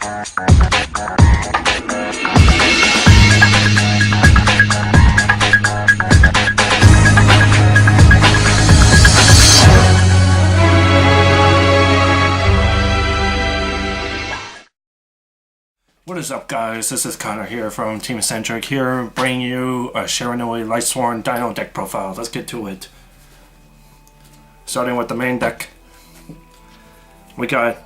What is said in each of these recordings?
What is up, guys? This is Connor here from Team Eccentric here, bringing you a SHIRANUI LIGHTSWORN Dino deck profile. Let's get to it. Starting with the main deck, we got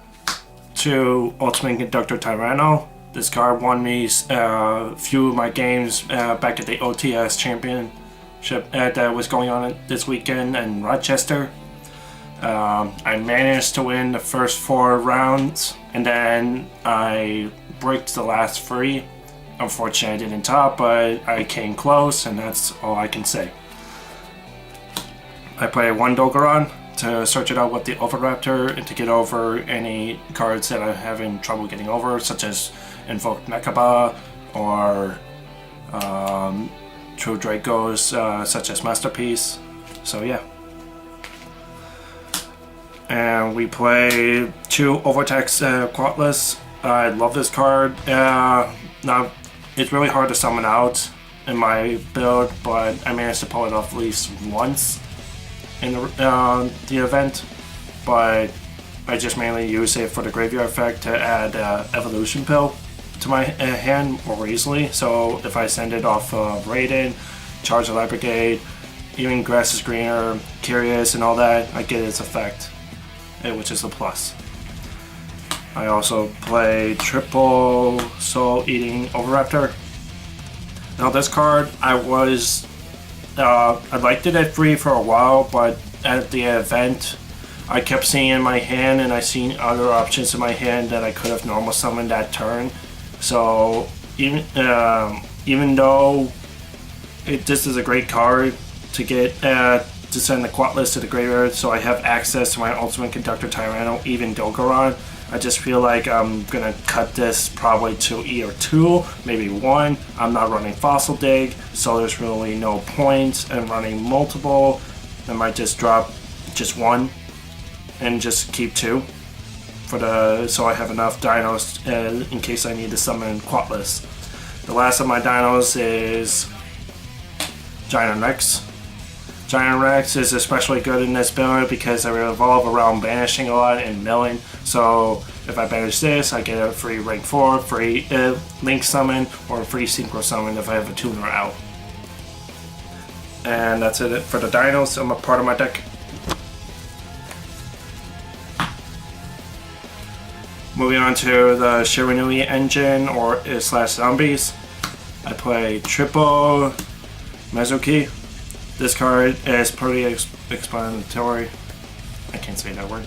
2 Ultimate Conductor Tyranno. This card won me a few of my games back at the OTS Championship that was going on this weekend in Rochester. I managed to win the first 4 rounds, and then I bricked the last 3. Unfortunately, I didn't top, but I came close, and that's all I can say. I play 1 Dogoran to search it out with the Overraptor and to get over any cards that I'm having trouble getting over, such as Invoked Mechaba or True Dracos, such as Masterpiece. So yeah. And we play 2 Overtext Quatless. I love this card. Now, it's really hard to summon out in my build, but I managed to pull it off at least once in the event. But I just mainly use it for the graveyard effect to add Evolution Pill to my hand more easily. So if I send it off Raiden, Charge the Light Brigade, even Grass is Greener, Curious, and all that, I get its effect, which is a plus. I also play triple Soul Eating Overraptor. Now this card, I liked it at free for a while, but at the event, I kept seeing in my hand, and I seen other options in my hand that I could have normal summoned that turn. So even though this is a great card to get to send the Quatless to the graveyard, so I have access to my Ultimate Conductor Tyranno, even Dogoran, I just feel like I'm gonna cut this probably to either 2, maybe 1. I'm not running Fossil Dig, so there's really no point in running multiple. I might just drop just 1 and just keep 2 so I have enough dinos in case I need to summon Quatless. The last of my dinos is Giant Rex. Giant Rex is especially good in this build because I revolve around banishing a lot and milling. So if I banish this, I get a free rank 4, free Link summon, or a free Synchro summon if I have a tuner out. And that's it for the dinos. I'm a part of my deck. Moving on to the SHIRANUI engine or / zombies. I play triple Mezuki. This card is pretty explanatory. I can't say that word.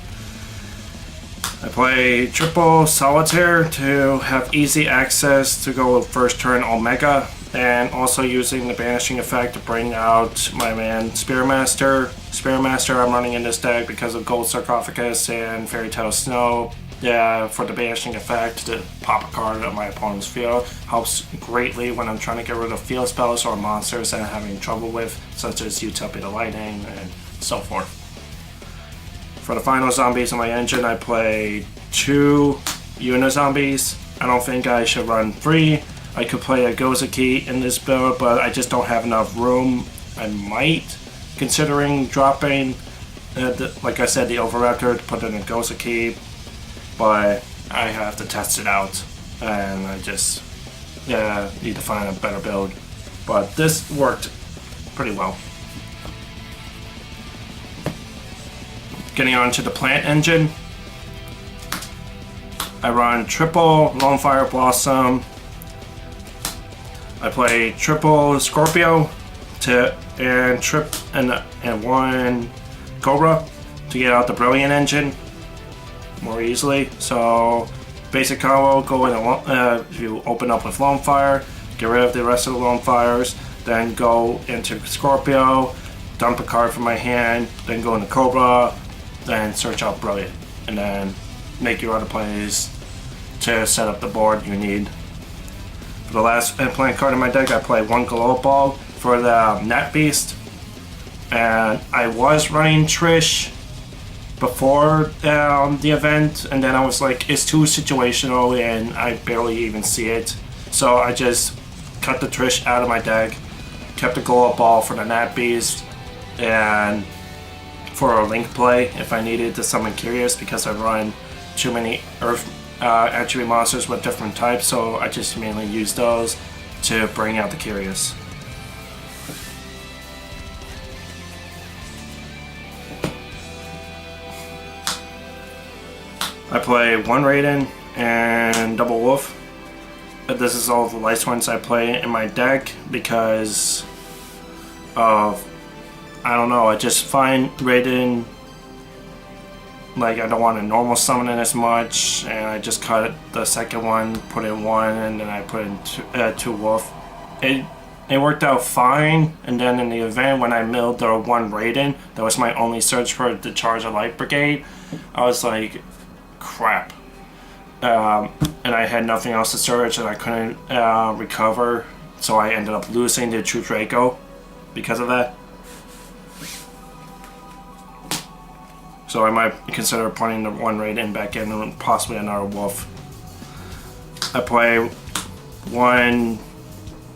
I play triple Solitaire to have easy access to go first turn Omega, and also using the banishing effect to bring out my man Spearmaster. Spearmaster I'm running in this deck because of Gold Sarcophagus and Fairy Tale Snow. Yeah, for the banishing effect to pop a card on my opponent's field helps greatly when I'm trying to get rid of field spells or monsters that I'm having trouble with, such as Utopia the Lightning and so forth. For the final zombies in my engine, I play 2 Unizombies. I don't think I should run 3. I could play a Gozaki in this build, but I just don't have enough room. I might, considering dropping, like I said, the Overraptor to put in a Gozaki. But I have to test it out, and I just need to find a better build. But this worked pretty well. Getting on to the plant engine, I run triple Lone Fire Blossom. I play triple Scorpio and 1 Cobra to get out the Brilliant engine more easily. So basic combo, go in you open up with Lone Fire, get rid of the rest of the Lone Fires, then go into Scorpio, dump a card from my hand, then go into Cobra, then search out Brilliant, and then make your other plays to set up the board you need. For the last plant card in my deck, I play 1 Glow Ball for the Net Beast, and I was running Trish before the event, and then I was like, it's too situational and I barely even see it. So I just cut the Trish out of my deck, kept the Glow Up Ball for the Nat Beast, and for a link play if I needed to summon Curious, because I run too many Earth attribute monsters with different types, so I just mainly use those to bring out the Curious. I play one Raiden and double Wolf. But this is all the LIGHTSWORNs I play in my deck because of, I don't know, I just find Raiden, like, I don't want to normal summon it as much, and I just cut the second one, put in one, and then I put in two Wolf. It worked out fine, and then in the event when I milled the one Raiden, that was my only search for the charge of Light Brigade, I was like, crap. And I had nothing else to search, and I couldn't recover, so I ended up losing the True Draco because of that. So I might consider putting the one Raiden back in and possibly another Wolf. I play one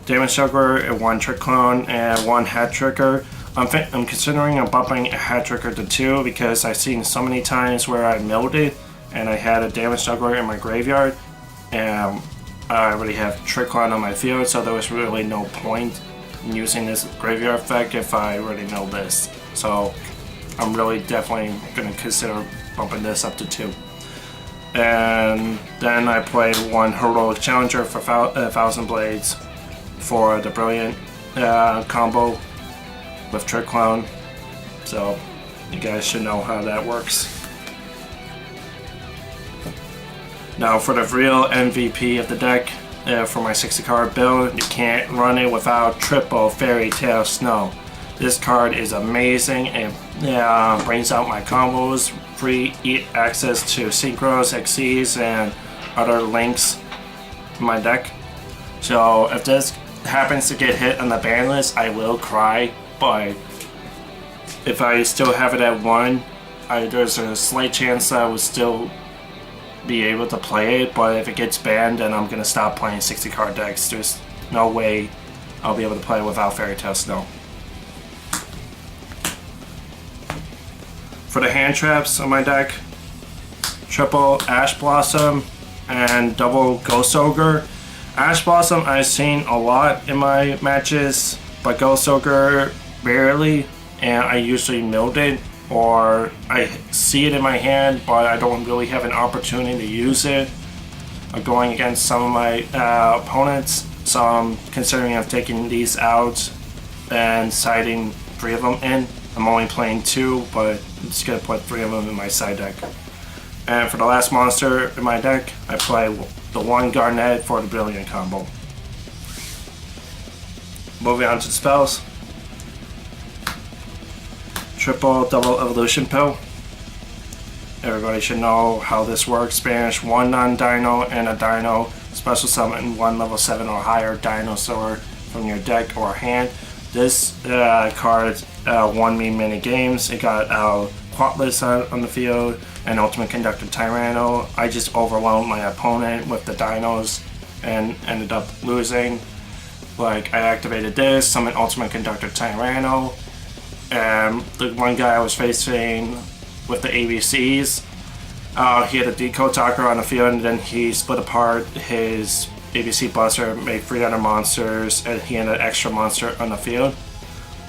Damage Juggler and one Trick Clone and one Hat Tricker. I'm considering bumping a Hat Tricker to 2 because I've seen so many times where I milled it and I had a Damage Juggler in my graveyard, and I already have Trick Clone on my field, so there was really no point in using this graveyard effect if I already know this. So I'm really definitely going to consider bumping this up to 2. And then I play one Heroic Challenger for 1,000 Blades for the Brilliant combo with Trick Clone. So you guys should know how that works. Now for the real MVP of the deck, for my 60 card build, you can't run it without triple Fairy Tale Snow. This card is amazing and brings out my combos, free access to Synchros, XCs, and other links in my deck. So if this happens to get hit on the ban list, I will cry, but if I still have it at 1, there's a slight chance that I will still be able to play it, but if it gets banned, then I'm going to stop playing 60 card decks. There's no way I'll be able to play without Fairy Tale Snow. For the hand traps on my deck, triple Ash Blossom and double Ghost Ogre. Ash Blossom I've seen a lot in my matches, but Ghost Ogre rarely, and I usually milled it, or I see it in my hand but I don't really have an opportunity to use it. I'm going against some of my opponents, so I'm considering taking these out and siding 3 of them in. I'm only playing 2, but I'm just going to put 3 of them in my side deck. And for the last monster in my deck, I play the one Garnet for the Brilliant combo. Moving on to the spells. Triple double Evolution Pill. Everybody should know how this works. Banish 1 non-Dino and a Dino. Special summon 1 level 7 or higher dinosaur from your deck or hand. This card won me many games. It got Quatless on the field and Ultimate Conductor Tyranno. I just overwhelmed my opponent with the dinos and ended up losing. Like, I activated this, summoned Ultimate Conductor Tyranno, and the one guy I was facing with the ABCs, he had a Decode Talker on the field, and then he split apart his ABC Buster, made 300 monsters, and he had an extra monster on the field.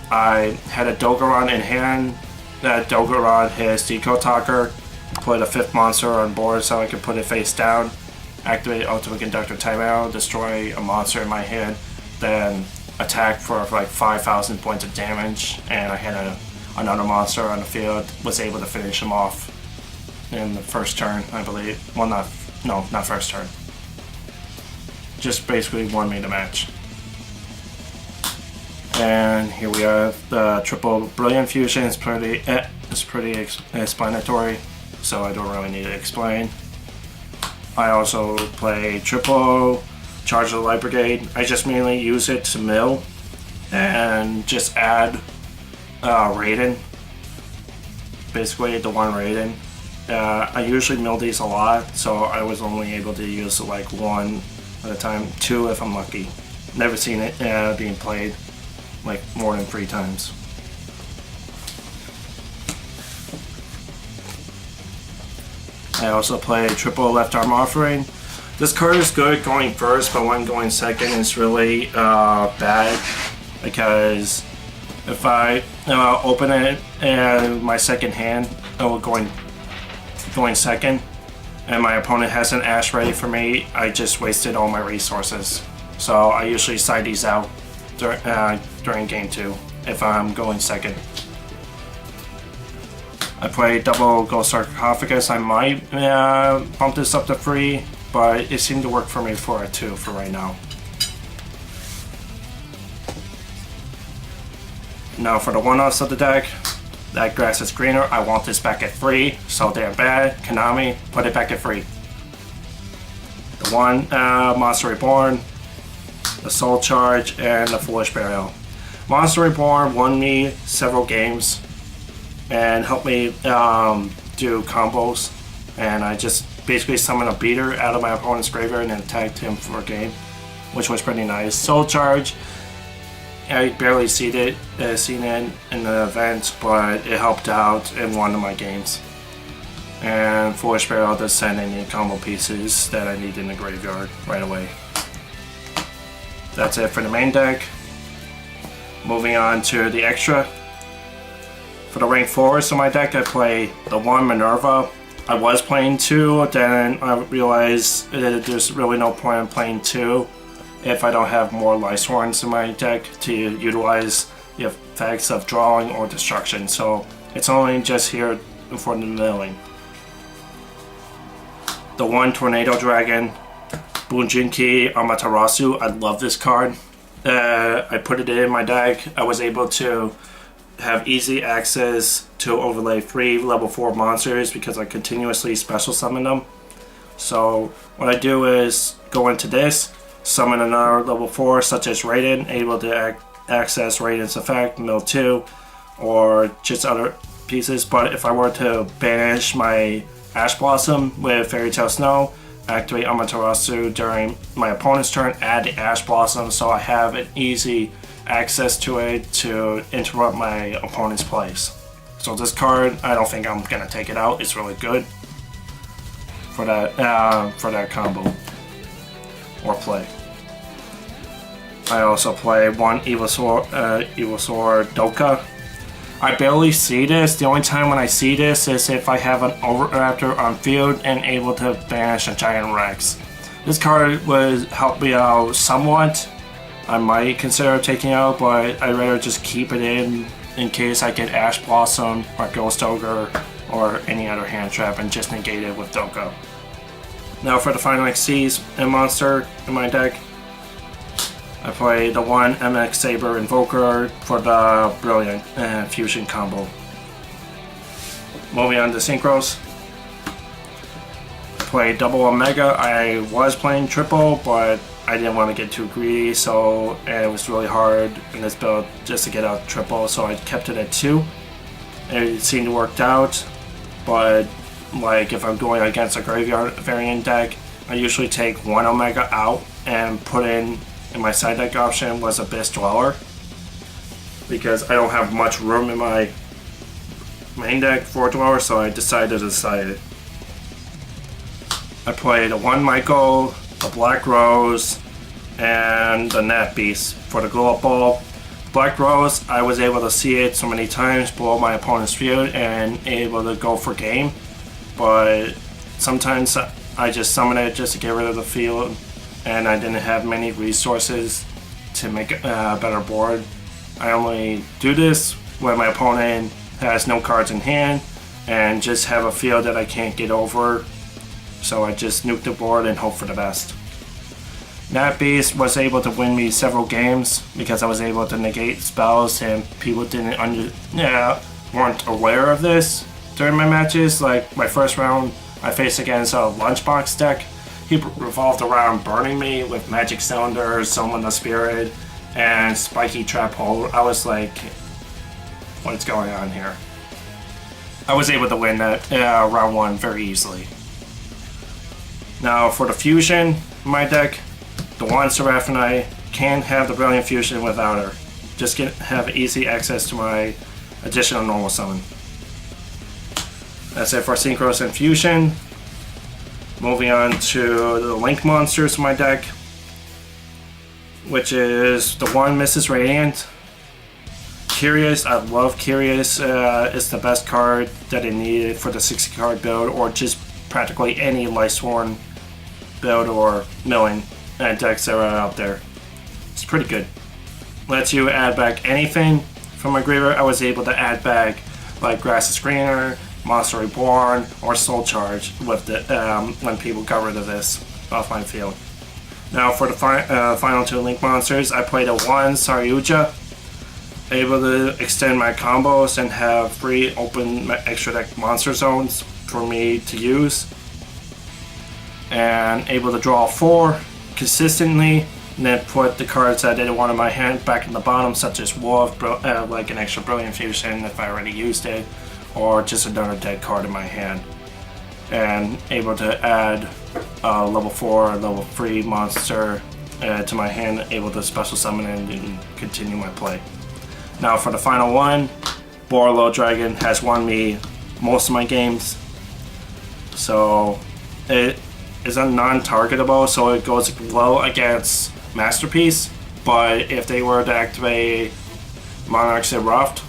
I had a Dogoron in hand. That Dogoron his Decode Talker, put a 5th monster on board so I could put it face down, activate Ultimate Conductor Tyranno, destroy a monster in my hand, then attack for like 5,000 points of damage, and I had another monster on the field, was able to finish him off in the first turn, I believe. Well, not first turn. Just basically won me the match. And here we are, the triple Brilliant Fusion is pretty explanatory, so I don't really need to explain. I also play triple Charge of the Light Brigade. I just mainly use it to mill and just add Raiden basically the one rating. I usually mill these a lot, so I was only able to use like one at a time, two if I'm lucky. Never seen it being played like more than 3 times. I also play triple left arm offering. This card is good going first, but when going second it's really bad, because if I open it and my second hand going second and my opponent has an ash ready for me, I just wasted all my resources. So I usually side these out during game 2 if I'm going second. I play double Ghost Sarcophagus. I might bump this up to 3, but it seemed to work for me for a 2 for right now. Now for the one-offs of the deck, that grass is greener. I want this back at 3, so damn bad. Konami, put it back at 3. The one Monster Reborn, the Soul Charge, and the Foolish Burial. Monster Reborn won me several games and helped me do combos, and I just basically summoned a beater out of my opponent's graveyard and attacked him for a game, which was pretty nice. Soul Charge, I barely seen it in the event, but it helped out in one of my games. And Foolish Burial does send any combo pieces that I need in the graveyard right away. That's it for the main deck. Moving on to the extra. For the rank 4s of my deck, I play the 1 Minerva. I was playing 2, then I realized that there's really no point in playing 2 if I don't have more LIGHTSWORNs in my deck to utilize the effects of drawing or destruction. So it's only just here for the milling. The 1 Tornado Dragon, Bunjinki Amaterasu. I love this card. I put it in my deck. I was able to have easy access to overlay 3 level 4 monsters because I continuously special summon them. So what I do is go into this, summon another level 4 such as Raiden, able to access Raiden's effect, mill 2, or just other pieces. But if I were to banish my Ash Blossom with Fairy Tale Snow, activate Amaterasu during my opponent's turn, add the Ash Blossom, so I have an easy access to it to interrupt my opponent's plays. So this card, I don't think I'm gonna take it out. It's really good for that combo or play. I also play 1 Evilsaur Doka. I barely see this. The only time when I see this is if I have an Overraptor on field and able to banish a Giant Rex. This card would help me out somewhat. I might consider taking out, but I'd rather just keep it in case I get Ash Blossom or Ghost Ogre or any other hand trap and just negate it with Doka. Now for the final XCs and monster in my deck, I play the 1 MX Saber Invoker for the Brilliant Fusion combo. Moving on to Synchros. Play double Omega. I was playing triple, but I didn't want to get too greedy, so it was really hard in this build just to get out triple, so I kept it at 2. It seemed to work out, but like if I'm going against a graveyard variant deck, I usually take 1 Omega out and put in my side deck option was Abyss Dweller, because I don't have much room in my main deck for Dweller, so I decided to decide it. I played a 1 Michael, the Black Rose, and the Nat Beast for the Glow Up Ball. Black Rose, I was able to see it so many times below my opponent's field and able to go for game, but sometimes I just summon it just to get rid of the field, and I didn't have many resources to make a better board. I only do this when my opponent has no cards in hand and just have a field that I can't get over. So I just nuke the board and hope for the best. Nat Beast was able to win me several games because I was able to negate spells and people weren't aware of this during my matches. Like my first round I faced against a Lunchbox deck. He revolved around burning me with Magic Cylinder, Summon the Spirit, and Spiky Trap Hole. I was like, what's going on here? I was able to win that round 1 very easily. Now for the fusion in my deck, the one SHIRANUI can't have the Brilliant Fusion without her. Just have easy access to my additional normal summon. That's it for Synchros and Fusion. Moving on to the Link monsters in my deck, which is the one Mrs. Radiant. Curious, I love Curious. It's the best card that I needed for the 60 card build, or just practically any LIGHTSWORN build or milling decks that are out there. It's pretty good. Lets you add back anything from my graveyard. I was able to add back like Grass's Screener, Monster Reborn, or Soul Charge with the, when people got rid of this off my field. Now for the final 2 Link monsters, I played a 1 Saryuja, able to extend my combos and have 3 open extra deck monster zones for me to use, and able to draw 4 consistently, and then put the cards that I didn't want in my hand back in the bottom, such as Wolf, like an extra Brilliant Fusion if I already used it, or just another dead card in my hand, and able to add level 4 or level 3 monster to my hand, able to special summon it and continue my play. Now for the final one, Borlo Dragon has won me most of my games, so it is a non-targetable, so it goes low against Masterpiece, but if they were to activate Monarch's Erupt,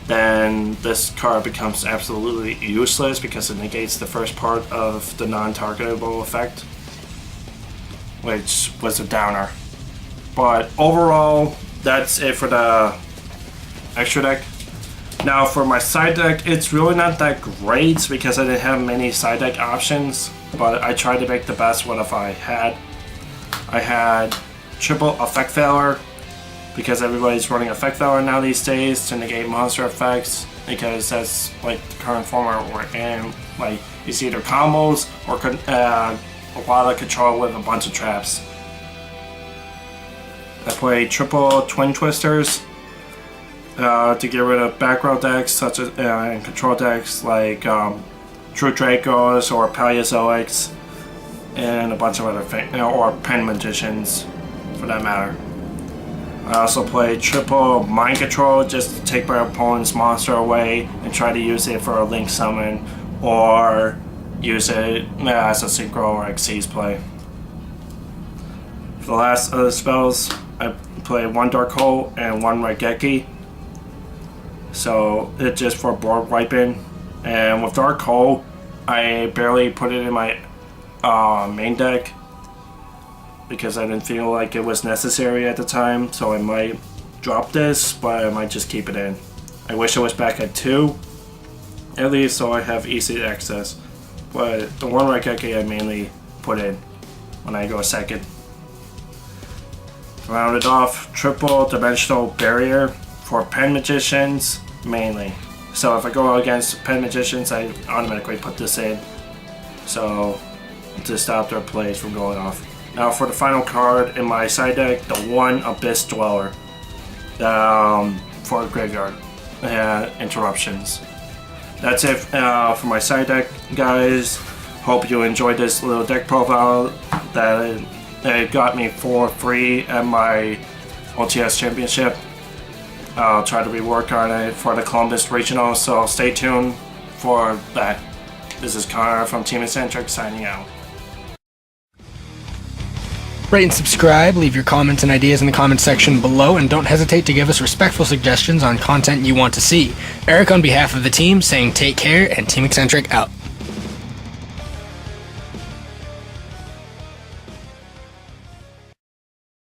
then this card becomes absolutely useless because it negates the first part of the non-targetable effect, which was a downer. But overall, that's it for the extra deck. Now for my side deck, it's really not that great because I didn't have many side deck options, but I tried to make the best what if I had. I had triple Effect Failure, because everybody's running Effect Failure now these days to negate monster effects, because that's like the current format we're in. Like, it's either combos or a lot of control with a bunch of traps. I play triple Twin Twisters to get rid of back row decks such as and control decks like True Dracos or Paleozoics, and a bunch of other things, or Pen Magicians for that matter. I also play triple Mind Control just to take my opponent's monster away and try to use it for a Link summon, or use it as a Synchro or Xyz play. For the last of the spells, I play 1 Dark Hole and 1 Raigeki. So it's just for board wiping. And with Dark Hole, I barely put it in my main deck because I didn't feel like it was necessary at the time, so I might drop this, but I might just keep it in. I wish it was back at 2 at least, so I have easy access, but the 1 Raigeki I mainly put in when I go second. Rounded off, triple Dimensional Barrier for Pen Magicians mainly. So if I go against Pen Magicians, I automatically put this in, so to stop their plays from going off. Now for the final card in my side deck, the 1 Abyss Dweller for Graveyard Interruptions. That's it for my side deck, guys. Hope you enjoyed this little deck profile that it got me for free at my OTS Championship. I'll try to rework on it for the Columbus Regional, so stay tuned for that. This is Connor from Team Eccentric signing out. Rate and subscribe, leave your comments and ideas in the comment section below, and don't hesitate to give us respectful suggestions on content you want to see. Eric on behalf of the team saying take care, and Team Eccentric out.